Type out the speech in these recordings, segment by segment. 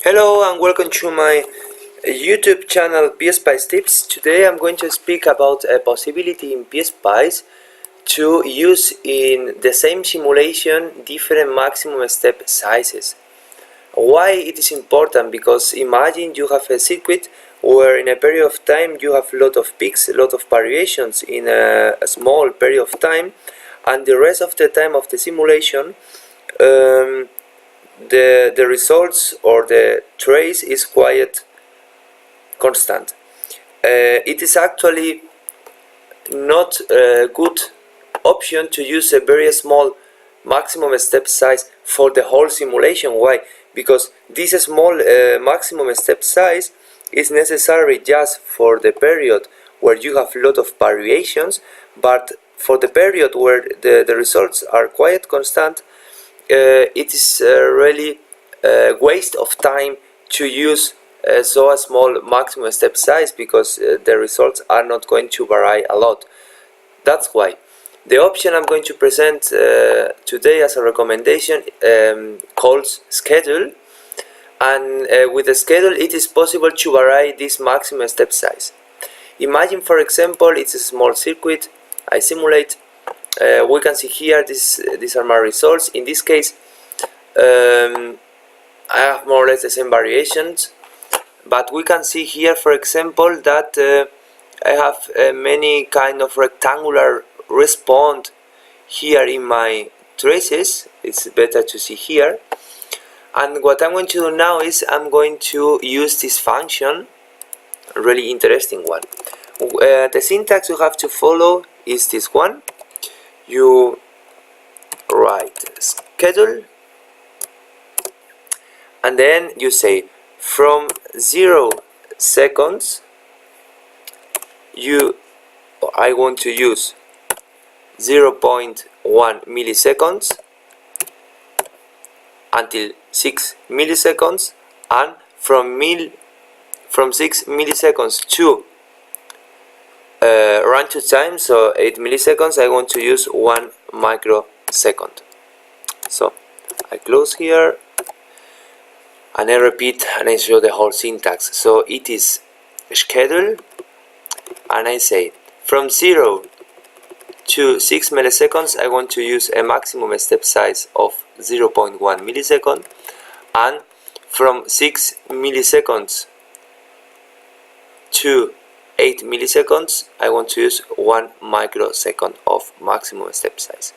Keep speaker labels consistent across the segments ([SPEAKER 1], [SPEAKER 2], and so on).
[SPEAKER 1] Hello and welcome to my YouTube channel PSpice Tips. Today I'm going to speak about a possibility in PSpice to use in the same simulation different maximum step sizes. Why it is important? Because imagine you have a circuit where in a period of time you have a lot of peaks, a lot of variations in a small period of time, and the rest of the time of the simulation the results or the trace is quite constant. It is actually not a good option to use a very small maximum step size for the whole simulation. Why? Because this small maximum step size is necessary just for the period where you have a lot of variations, but for the period where the results are quite constant, it is really a waste of time to use so a small maximum step size, because the results are not going to vary a lot. That's why the option I'm going to present today as a recommendation calls schedule, and with the schedule it is possible to vary this maximum step size. Imagine, for example, it's a small circuit I simulate. We can see here these are my results. In this case I have more or less the same variations, but we can see here, for example, that I have many kind of rectangular response here in my traces. It's better to see here, and what I'm going to do now is I'm going to use this function, a really interesting one. The syntax you have to follow is this one. You write schedule and then you say from 0 seconds I want to use 0.1 milliseconds until 6 milliseconds, and from 6 milliseconds to runtime time, so 8 milliseconds, I want to use 1 microsecond. So I close here and I repeat and I show the whole syntax. So it is schedule, and I say from 0 to 6 milliseconds I want to use a maximum step size of 0.1 millisecond, and from 6 milliseconds to 8 milliseconds I want to use 1 microsecond of maximum step size.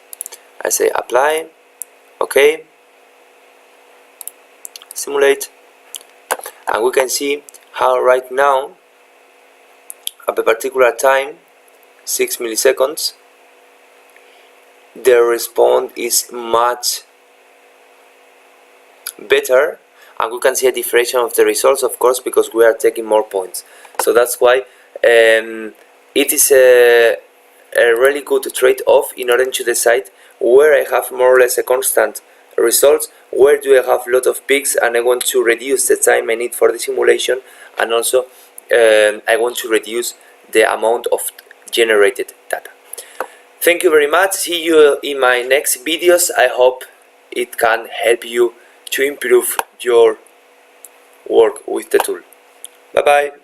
[SPEAKER 1] I say apply, OK, simulate, and we can see how right now at a particular time, 6 milliseconds, the response is much better, and we can see a differentiation of the results, of course, because we are taking more points. So that's why it is a really good trade-off in order to decide where I have more or less a constant results, where do I have a lot of peaks and I want to reduce the time I need for the simulation, and also I want to reduce the amount of generated data. Thank you very much. See you in my next videos. I hope it can help you to improve your work with the tool. Bye bye.